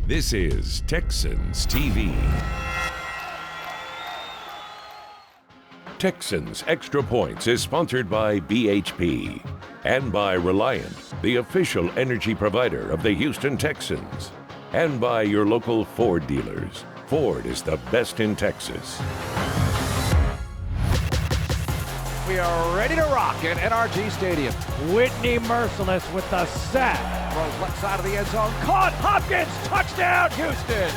This is Texans TV. Texans Extra Points is sponsored by BHP and by Reliant, the official energy provider of the Houston Texans, and by your local Ford dealers. Ford is the best in Texas. We are ready to rock at NRG Stadium. Whitney Merciless with the sack. Throws left side of the end zone. Caught. Hopkins. Touchdown, Houston.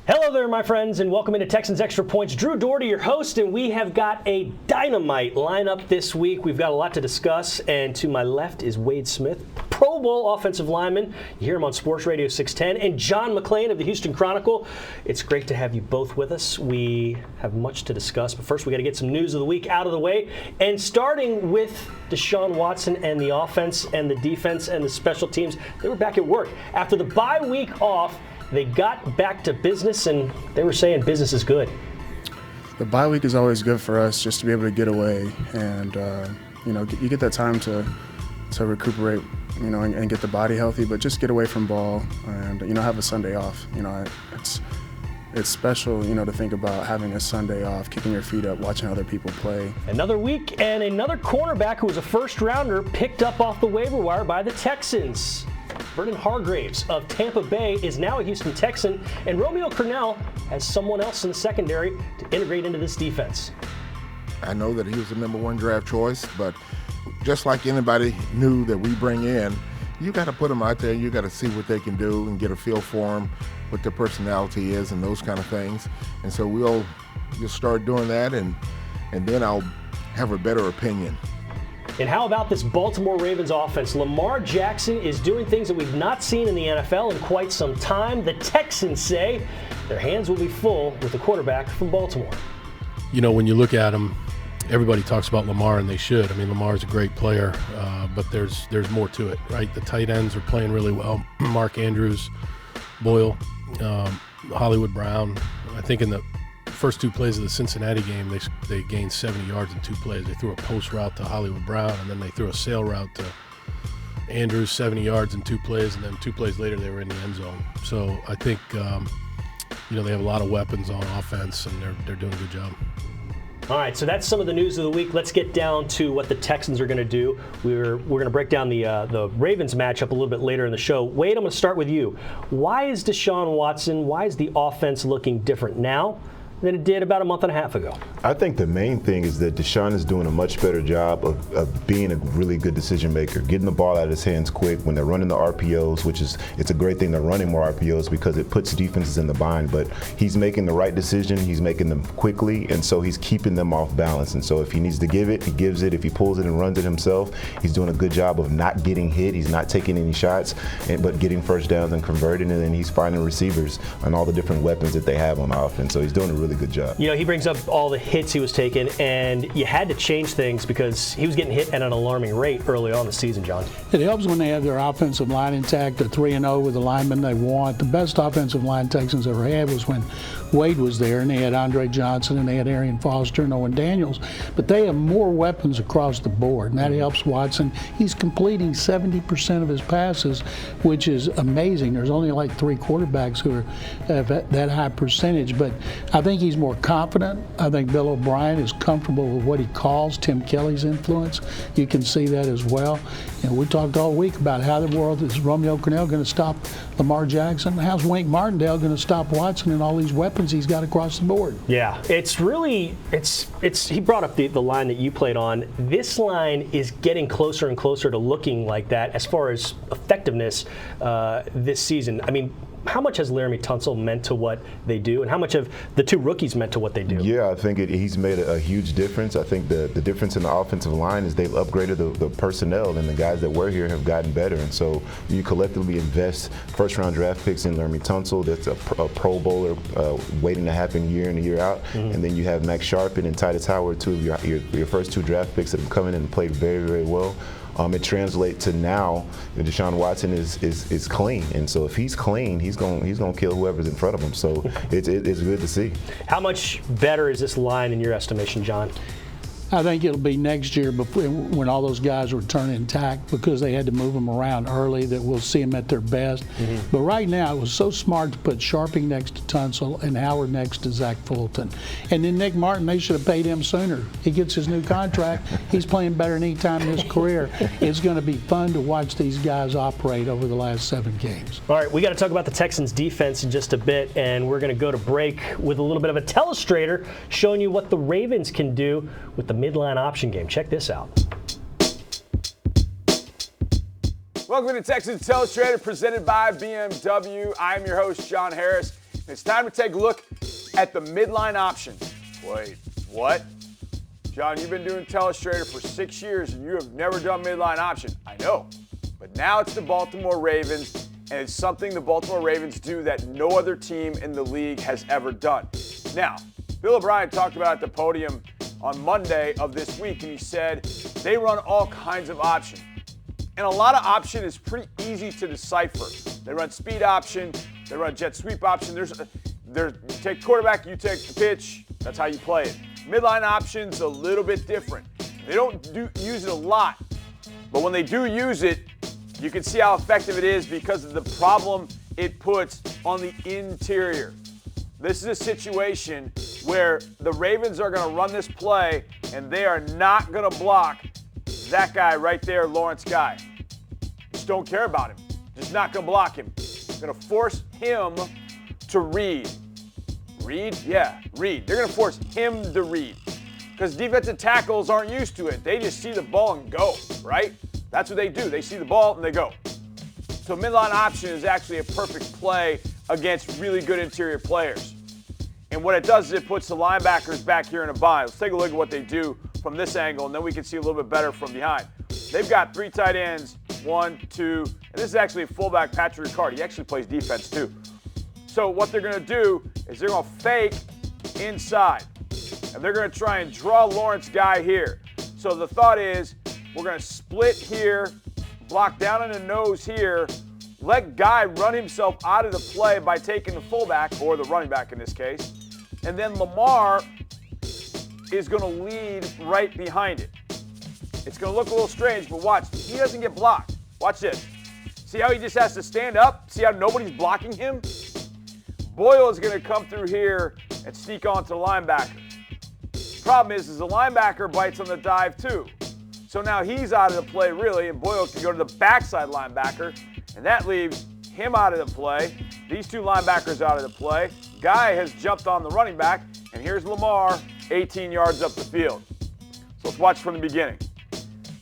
Hello there, my friends, and welcome into Texans Extra Points. Drew Doherty, your host, and we have got a dynamite lineup this week. We've got a lot to discuss, and to my left is Wade Smith, Pro Bowl offensive lineman. You hear him on Sports Radio 610, and John McClain of the Houston Chronicle. It's great to have you both with us. We have much to discuss, but first we got to get some news of the week out of the way, and starting with Deshaun Watson and the offense and the defense and the special teams. They were back at work. After the bye week off, they got back to business, and they were saying business is good. The bye week is always good for us, just to be able to get away and, you get that time to recuperate, and get the body healthy, but just get away from ball and, have a Sunday off. It's special, to think about having a Sunday off, kicking your feet up, watching other people play. Another week and another cornerback who was a first-rounder picked up off the waiver wire by the Texans. Vernon Hargraves of Tampa Bay is now a Houston Texan, and Romeo Crennel has someone else in the secondary to integrate into this defense. I know that he was the number one draft choice, but just like anybody new that we bring in, you got to put them out there. You got to see what they can do and get a feel for them, what their personality is, and those kind of things. And so we'll start doing that, and then I'll have a better opinion. And how about this Baltimore Ravens offense? Lamar Jackson is doing things that we've not seen in the NFL in quite some time. The Texans say their hands will be full with the quarterback from Baltimore. When you look at him, everybody talks about Lamar, and they should. I mean, Lamar's a great player, but there's more to it, right? The tight ends are playing really well. Mark Andrews, Boyle, Hollywood Brown. I think in the first two plays of the Cincinnati game, they gained 70 yards in two plays. They threw a post route to Hollywood Brown, and then they threw a sail route to Andrews, 70 yards in two plays, and then 2 plays later they were in the end zone. So I think they have a lot of weapons on offense, and they're doing a good job. All right, so that's some of the news of the week. Let's get down to what the Texans are going to do. We're going to break down the Ravens matchup a little bit later in the show. Wade, I'm going to start with you. Why is Deshaun Watson, why is the offense looking different now than it did about a month and a half ago? I think the main thing is that Deshaun is doing a much better job of being a really good decision maker, getting the ball out of his hands quick when they're running the RPOs, it's a great thing they're running more RPOs because it puts defenses in the bind, but he's making the right decision, he's making them quickly, and so he's keeping them off balance. And so if he needs to give it, he gives it. If he pulls it and runs it himself, he's doing a good job of not getting hit, he's not taking any shots, but getting first downs and converting, and then he's finding receivers on all the different weapons that they have on offense. So he's doing a really good job. He brings up all the hits he was taking, and you had to change things because he was getting hit at an alarming rate early on in the season, John. It helps when they have their offensive line intact. They're 3-0 with the linemen they want. The best offensive line Texans ever had was when Wade was there, and they had Andre Johnson, and they had Arian Foster and Owen Daniels. But they have more weapons across the board, and that helps Watson. He's completing 70% of his passes, which is amazing. There's only like 3 quarterbacks who have that high percentage, but I think he's more confident. I think Bill O'Brien is comfortable with what he calls Tim Kelly's influence. You can see that as well. We talked all week about how the world is Romeo Crennel going to stop Lamar Jackson. How's Wink Martindale going to stop Watson and all these weapons he's got across the board? Yeah, it's really, he brought up the line that you played on. This line is getting closer and closer to looking like that as far as effectiveness this season. I mean, how much has Laramie Tunsil meant to what they do, and how much have the 2 rookies meant to what they do? Yeah, I think he's made a huge difference. I think the difference in the offensive line is they've upgraded the personnel, and the guys that were here have gotten better. And so you collectively invest first-round draft picks in Laramie Tunsil. That's a Pro Bowler waiting to happen year in and year out. Mm-hmm. And then you have Max Sharpen and Titus Howard, 2 of your first 2 draft picks that have come in and played very, very well. It translates to now Deshaun Watson is clean, and so if he's clean, he's going to kill whoever's in front of him. So it's good to see. How much better is this line in your estimation, John? I think it'll be next year before, when all those guys return intact, because they had to move them around early, that we'll see them at their best. But right now, it was so smart to put Sharping next to Tunsil and Howard next to Zach Fulton. And then Nick Martin, they should have paid him sooner. He gets his new contract. He's playing better than any time in his career. It's going to be fun to watch these guys operate over the last 7 games. All right, we got to talk about the Texans defense in just a bit, and we're going to go to break with a little bit of a Telestrator showing you what the Ravens can do with the midline option game. Check this out. Welcome to Texans Telestrator, presented by BMW. I'm your host, John Harris. And it's time to take a look at the midline option. Wait, what? John, you've been doing Telestrator for 6 years and you have never done midline option. I know, but now it's the Baltimore Ravens, and it's something the Baltimore Ravens do that no other team in the league has ever done. Now, Bill O'Brien talked about at the podium on Monday of this week, and he said they run all kinds of option. And a lot of option is pretty easy to decipher. They run speed option, they run jet sweep option. You take quarterback, you take the pitch, that's how you play it. Midline option's a little bit different. They don't use it a lot, but when they do use it, you can see how effective it is because of the problem it puts on the interior. This is a situation where the Ravens are going to run this play, and they are not going to block that guy right there, Lawrence Guy. Just don't care about him. Just not going to block him. Going to force him to read. Read? Yeah, read. They're going to force him to read because defensive tackles aren't used to it. They just see the ball and go, right? That's what they do. They see the ball and they go. So midline option is actually a perfect play against really good interior players. And what it does is it puts the linebackers back here in a bind. Let's take a look at what they do from this angle, and then we can see a little bit better from behind. They've got 3 tight ends, 1, 2, and this is actually a fullback, Patrick Ricard. He actually plays defense too. So what they're going to do is they're going to fake inside, and they're going to try and draw Lawrence Guy here. So the thought is we're going to split here, block down in the nose here, let Guy run himself out of the play by taking the fullback, or the running back in this case, and then Lamar is going to lead right behind it. It's going to look a little strange, but watch. He doesn't get blocked. Watch this. See how he just has to stand up? See how nobody's blocking him? Boyle is going to come through here and sneak onto the linebacker. Problem is the linebacker bites on the dive too. So now he's out of the play really, and Boyle can go to the backside linebacker, and that leaves him out of the play. These 2 linebackers out of the play. Guy has jumped on the running back, and here's Lamar 18 yards up the field. So let's watch from the beginning.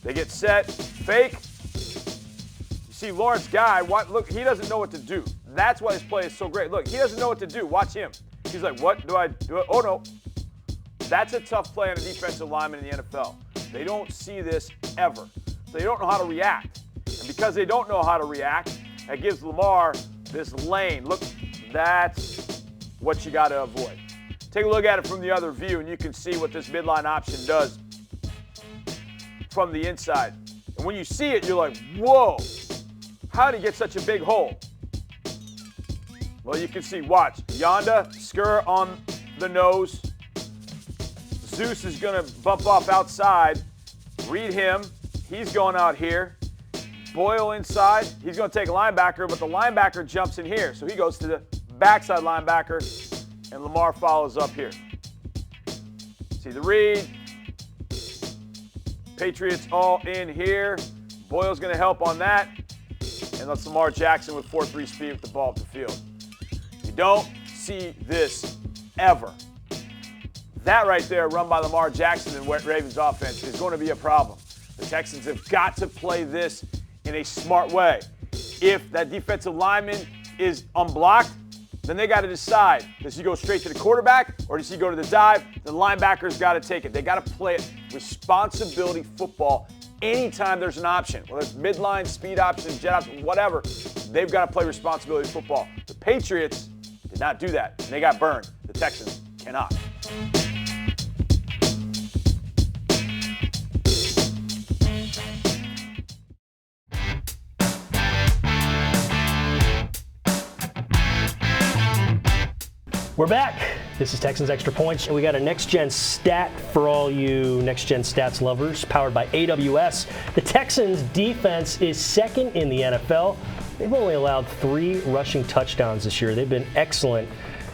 They get set, fake. You see Lawrence Guy, look, he doesn't know what to do. That's why this play is so great. Look, he doesn't know what to do. Watch him. He's like, what do I do? Oh, no. That's a tough play on a defensive lineman in the NFL. They don't see this ever. So they don't know how to react. And because they don't know how to react, that gives Lamar this lane. Look, that's what you got to avoid. Take a look at it from the other view, and you can see what this midline option does from the inside. And when you see it, you're like, whoa, how did he get such a big hole? Well, you can see, watch. Yonda, Skur on the nose. Zeus is going to bump off outside. Read him. He's going out here. Boyle inside. He's going to take a linebacker, but the linebacker jumps in here. So he goes to the backside linebacker, and Lamar follows up here. See the read. Patriots all in here. Boyle's going to help on that. And that's Lamar Jackson with 4.3 speed with the ball up the field. You don't see this ever. That right there, run by Lamar Jackson and Ravens offense, is going to be a problem. The Texans have got to play this in a smart way. If that defensive lineman is unblocked, then they got to decide, does he go straight to the quarterback or does he go to the dive? The linebacker's got to take it. They got to play it responsibility football anytime there's an option, whether it's midline, speed option, jet option, whatever. They've got to play responsibility football. The Patriots did not do that, and they got burned. The Texans cannot. We're back. This is Texans Extra Points, and we got a next-gen stat for all you next-gen stats lovers, powered by AWS. The Texans' defense is second in the NFL. They've only allowed 3 rushing touchdowns this year. They've been excellent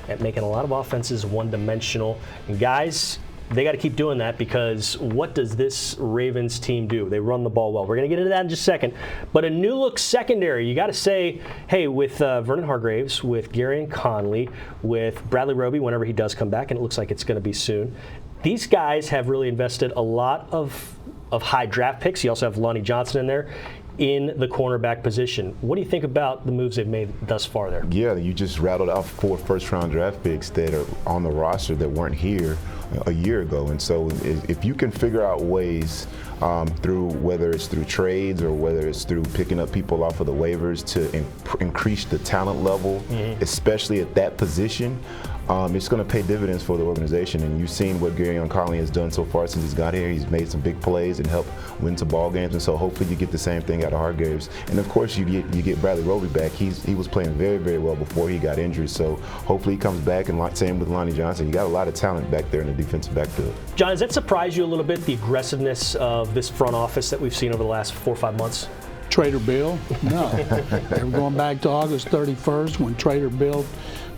at making a lot of offenses one-dimensional. And guys, they got to keep doing that, because what does this Ravens team do? They run the ball well. We're going to get into that in just a second. But a new-look secondary, you got to say, hey, with Vernon Hargreaves, with Garyon Conley, with Bradley Roby whenever he does come back, and it looks like it's going to be soon, these guys have really invested a lot of high draft picks. You also have Lonnie Johnson in there in the cornerback position. What do you think about the moves they've made thus far there? Yeah, you just rattled off 4 first-round draft picks that are on the roster that weren't here a year ago. And so if you can figure out ways through, whether it's through trades or whether it's through picking up people off of the waivers to increase the talent level, especially at that position, it's going to pay dividends for the organization. And you've seen what Garyon Conley has done so far since he's got here. He's made some big plays and helped win some ball games. And so hopefully you get the same thing out of Hargreaves. And of course you get Bradley Roby back. He was playing very, very well before he got injured. So hopefully he comes back, and same with Lonnie Johnson. You got a lot of talent back there in the defensive backfield. John, does that surprise you a little bit, the aggressiveness of this front office that we've seen over the last 4 or 5 months? Trader Bill? No. They were going back to August 31st when Trader Bill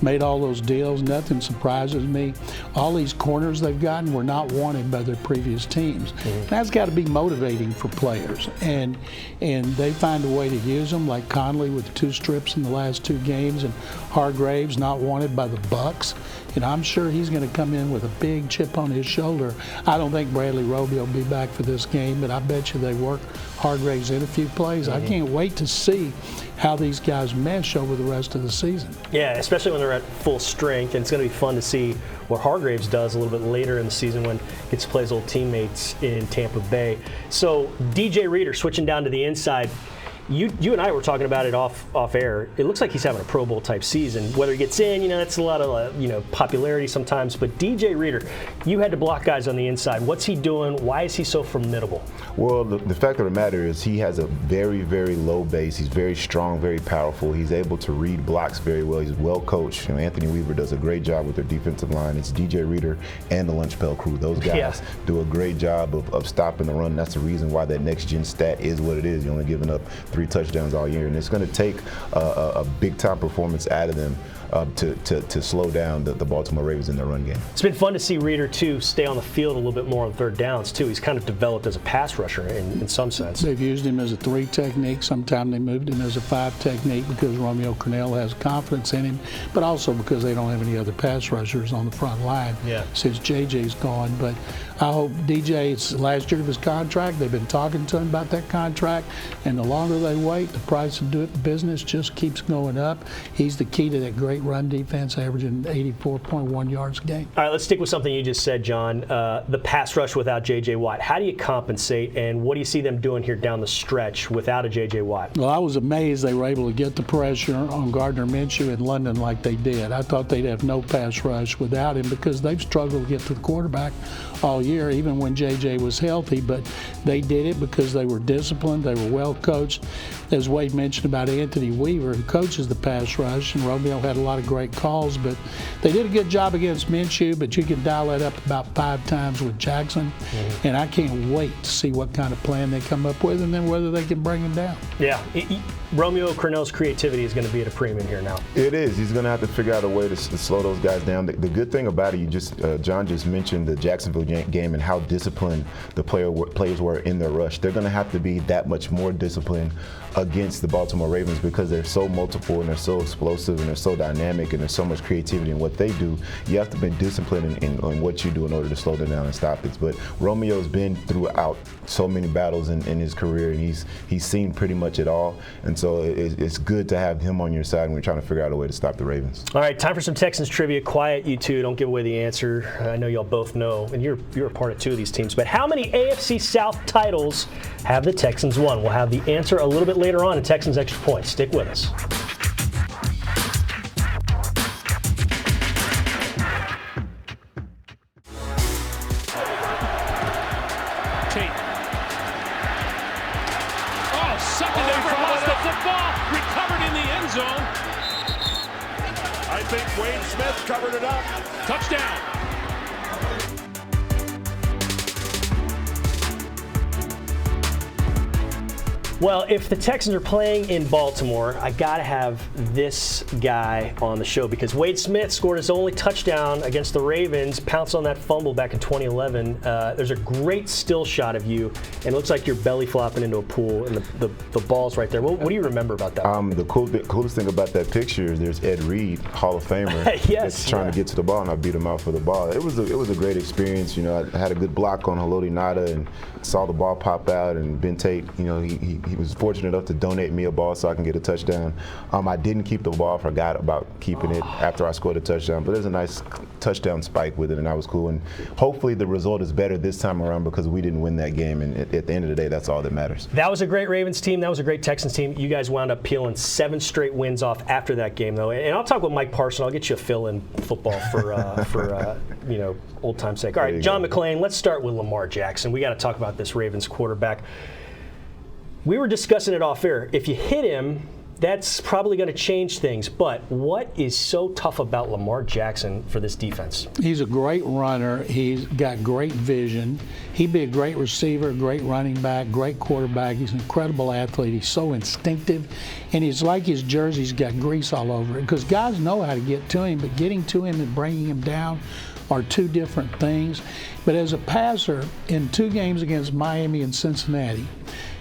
made all those deals. Nothing surprises me. All these corners they've gotten were not wanted by their previous teams. That's got to be motivating for players. And they find a way to use them, like Conley with 2 strips in the last 2 games, and Hargreaves not wanted by the Bucs. And I'm sure he's going to come in with a big chip on his shoulder. I don't think Bradley Roby will be back for this game, but I bet you they work Hargreaves in a few plays. I can't wait to see how these guys mesh over the rest of the season. Yeah, especially when they're at full strength, and it's going to be fun to see what Hargreaves does a little bit later in the season when he gets to play his old teammates in Tampa Bay. So DJ Reader switching down to the inside. You and I were talking about it off air. It looks like he's having a Pro Bowl type season. Whether he gets in, that's a lot of popularity sometimes. But DJ Reader, you had to block guys on the inside. What's he doing? Why is he so formidable? Well, the fact of the matter is he has a very, very low base. He's very strong, very powerful. He's able to read blocks very well. He's well coached. Anthony Weaver does a great job with their defensive line. It's DJ Reader and the Lunch Pail crew. Those guys do a great job of stopping the run. That's the reason why that next-gen stat is what it is. You're only giving up 3 touchdowns all year, and it's going to take a big-time performance out of them to slow down the Baltimore Ravens in their run game. It's been fun to see Reader, too, stay on the field a little bit more on third downs, too. He's kind of developed as a pass rusher in some sense. They've used him as a 3 technique. Sometimes they moved him as a 5 technique because Romeo Crennel has confidence in him, but also because they don't have any other pass rushers on the front line since JJ's gone. But I hope DJ, it's the last year of his contract. They've been talking to him about that contract, and the longer they wait, the price of doing business just keeps going up. He's the key to that great run defense, averaging 84.1 yards a game. All right, let's stick with something you just said, John. The pass rush without J.J. Watt. How do you compensate, and what do you see them doing here down the stretch without a J.J. Watt? Well, I was amazed they were able to get the pressure on Gardner Minshew in London like they did. I thought they'd have no pass rush without him because they've struggled to get to the quarterback all year, even when J.J. was healthy. But they did it because they were disciplined, they were well coached. As Wade mentioned about Anthony Weaver, who coaches the pass rush, and Romeo had a lot of great calls, but they did a good job against Minshew, but you can dial that up about 5 times with Jackson, and I can't wait to see what kind of plan they come up with and then whether they can bring him down. Yeah, Romeo Crennel's creativity is going to be at a premium here now. It is. He's going to have to figure out a way to slow those guys down. The good thing about it, John just mentioned the Jacksonville game and how disciplined the players were in their rush. They're going to have to be that much more disciplined against the Baltimore Ravens because they're so multiple and they're so explosive and they're so dynamic and there's so much creativity in what they do. You have to be disciplined in what you do in order to slow them down and stop it. But Romeo's been throughout so many battles in his career, and he's seen pretty much it all. And so it's good to have him on your side when we're trying to figure out a way to stop the Ravens. All right, time for some Texans trivia. Quiet, you two. Don't give away the answer. I know y'all both know, and you're a part of 2 of these teams. But how many AFC South titles have the Texans won? We'll have the answer a little bit later on in Texans Extra Points. Stick with us. I think Wade Smith covered it up. Touchdown. Well, if the Texans are playing in Baltimore, I got to have this guy on the show because Wade Smith scored his only touchdown against the Ravens, pounced on that fumble back in 2011. There's a great still shot of you, and it looks like you're belly flopping into a pool, and the ball's right there. What do you remember about that? The coolest thing about that picture is there's Ed Reed, Hall of Famer, that's trying to get to the ball, and I beat him out for the ball. It was a great experience. You know, I had a good block on Haloti Ngata and saw the ball pop out, and Ben Tate, you know, he was fortunate enough to donate me a ball so I can get a touchdown. I didn't keep the ball, forgot about keeping it after I scored a touchdown, but there's a nice touchdown spike with it, and that was cool. And hopefully the result is better this time around because we didn't win that game, and at the end of the day, that's all that matters. That was a great Ravens team. That was a great Texans team. You guys wound up peeling 7 straight wins off after that game, though. And I'll talk with Mike Parson. I'll get you a fill-in football for you know, old time's sake. All right, John McClain, let's start with Lamar Jackson. We got to talk about this Ravens quarterback. We were discussing it off air. If you hit him, that's probably going to change things. But what is so tough about Lamar Jackson for this defense? He's a great runner. He's got great vision. He'd be a great receiver, great running back, great quarterback. He's an incredible athlete. He's so instinctive. And he's like his jersey's got grease all over it because guys know how to get to him, but getting to him and bringing him down are two different things. But as a passer, in 2 games against Miami and Cincinnati,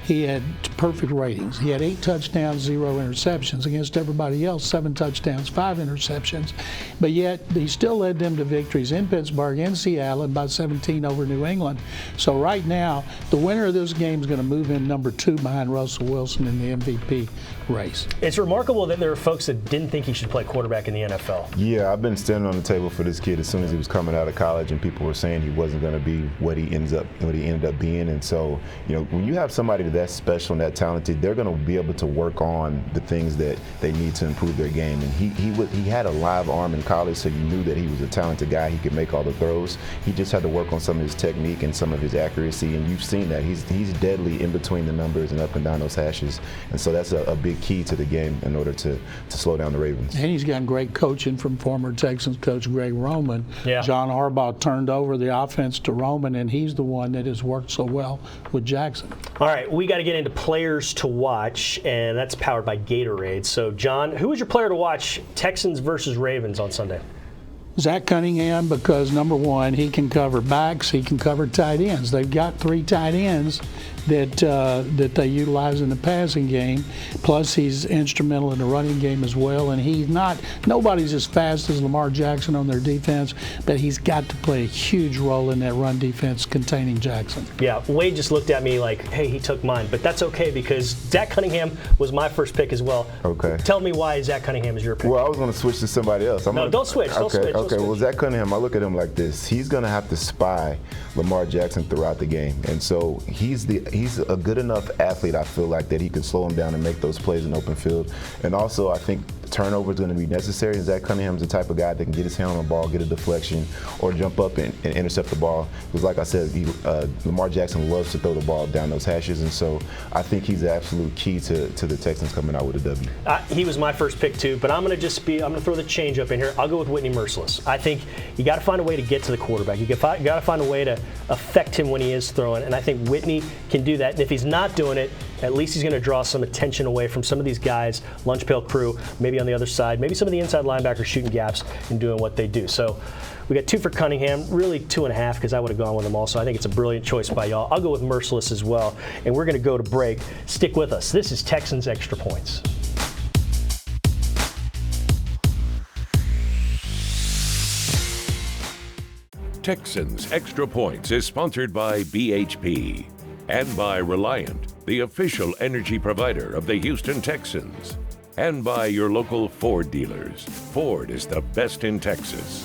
he had perfect ratings. He had 8 touchdowns, 0 interceptions. Against everybody else, 7 touchdowns, 5 interceptions. But yet, he still led them to victories in Pittsburgh and Seattle and by 17 over New England. So right now, the winner of this game is going to move in number 2 behind Russell Wilson in the MVP race. It's remarkable that there are folks that didn't think he should play quarterback in the NFL. Yeah, I've been standing on the table for this kid as soon as he was coming out of college, and people were saying he wasn't going to be what he ended up being. And so, you know, when you have somebody that's special and that talented, they're going to be able to work on the things that they need to improve their game. And he had a live arm in college, so you knew that he was a talented guy. He could make all the throws. He just had to work on some of his technique and some of his accuracy, and you've seen that. He's deadly in between the numbers and up and down those hashes. And so that's a big key to the game in order to slow down the Ravens. And he's gotten great coaching from former Texans coach Greg Roman. Yeah. John Harbaugh turned over the offense to Roman, and he's the one that has worked so well with Jackson. All right, we got to get into players to watch, and that's powered by Gatorade. So, John, who was your player to watch, Texans versus Ravens on Sunday? Zach Cunningham, because number one, he can cover backs, he can cover tight ends. They've got 3 tight ends that they utilize in the passing game. Plus, he's instrumental in the running game as well. And nobody's as fast as Lamar Jackson on their defense, but he's got to play a huge role in that run defense containing Jackson. Yeah, Wade just looked at me like, hey, he took mine. But that's okay because Zach Cunningham was my first pick as well. Okay. Tell me why Zach Cunningham is your pick. Well, I was going to switch to somebody else. Don't switch. Okay, well, Zach Cunningham, I look at him like this. He's going to have to spy Lamar Jackson throughout the game. And so he's a good enough athlete, I feel like, that he can slow him down and make those plays in open field. And also, I think turnover is going to be necessary. And Zach Cunningham's the type of guy that can get his hand on the ball, get a deflection, or jump up and intercept the ball. Because like I said, Lamar Jackson loves to throw the ball down those hashes. And so I think he's the absolute key to the Texans coming out with a W. He was my first pick too, but I'm going to throw the change up in here. I'll go with Whitney Merciless. I think you got to find a way to get to the quarterback. You got to find a way to affect him when he is throwing, and I think Whitney can do that. And if he's not doing it, at least he's going to draw some attention away from some of these guys, lunch pail crew, maybe on the other side, maybe some of the inside linebackers shooting gaps and doing what they do. So we got 2 for Cunningham, really 2.5 because I would have gone with him also. I think it's a brilliant choice by y'all. I'll go with Merciless as well, and we're going to go to break. Stick with us. This is Texans Extra Points. Texans Extra Points is sponsored by BHP and by Reliant, the official energy provider of the Houston Texans, and by your local Ford dealers. Ford is the best in Texas.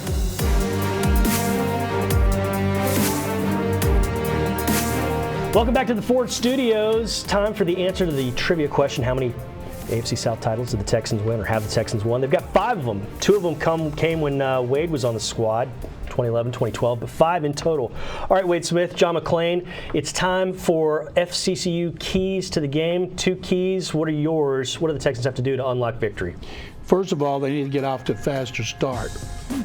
Welcome back to the Ford Studios. Time for the answer to the trivia question. How many AFC South titles. Did the Texans win, or have the Texans won? They've got 5 of them. 2 of them came when Wade was on the squad, 2011, 2012, but 5 in total. All right, Wade Smith, John McClain, it's time for FCCU keys to the game. 2 keys. What are yours? What do the Texans have to do to unlock victory? First of all, they need to get off to a faster start.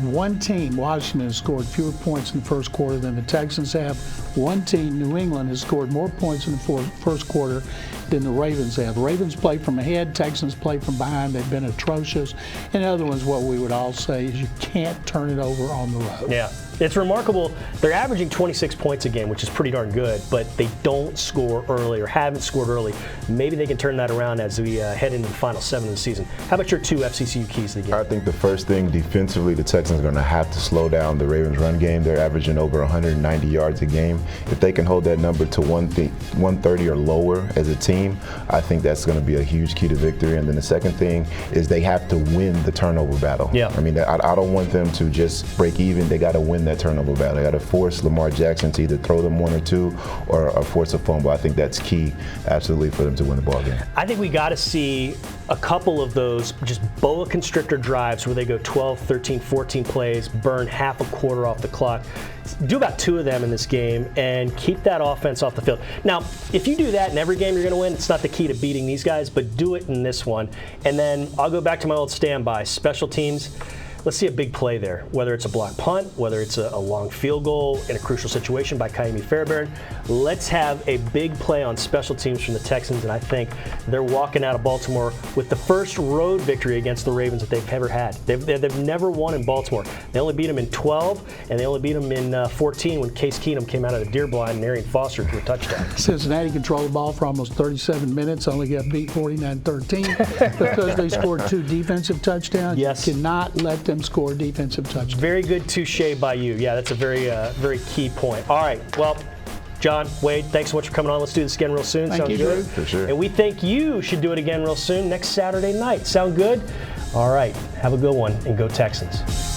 One team, Washington, has scored fewer points in the first quarter than the Texans have. One team, New England, has scored more points in the first quarter than the Ravens have. Ravens play from ahead, Texans play from behind. They've been atrocious. And the other one's what we would all say is you can't turn it over on the road. Yeah. It's remarkable. They're averaging 26 points a game, which is pretty darn good, but they don't score early or haven't scored early. Maybe they can turn that around as we head into the final 7 of the season. How about your 2 FCCU keys to the game? I think the first thing, defensively, the Texans are going to have to slow down the Ravens' run game. They're averaging over 190 yards a game. If they can hold that number to 130 or lower as a team, I think that's going to be a huge key to victory. And then the second thing is they have to win the turnover battle. Yeah. I mean, I don't want them to just break even. They got to win that turnover battle. They got to force Lamar Jackson to either throw them 1 or 2 or force a fumble. I think that's key, absolutely, for them to win the ball game. I think we got to see a couple of those just boa constrictor drives where they go 12, 13, 14 plays, burn half a quarter off the clock. Do about 2 of them in this game and keep that offense off the field. Now, if you do that in every game you're going to win, it's not the key to beating these guys, but do it in this one. And then I'll go back to my old standby, special teams. Let's see a big play there, whether it's a block punt, whether it's a long field goal in a crucial situation by Kaimi Fairbairn. Let's have a big play on special teams from the Texans, and I think they're walking out of Baltimore with the first road victory against the Ravens that they've ever had. They've never won in Baltimore. They only beat them in 12, and they only beat them in 14 when Case Keenum came out of the deer blind and Arian Foster threw a touchdown. Cincinnati controlled the ball for almost 37 minutes, only got beat 49-13 because they scored 2 defensive touchdowns. Yes. You cannot let them score defensive touchdowns. Very good touche by you. Yeah, that's a very key point. All right, well, John, Wade, thanks so much for coming on. Let's do this again real soon. Thank you, good? For sure. And we think you should do it again real soon next Saturday night. Sound good? All right, have a good one, and go Texans.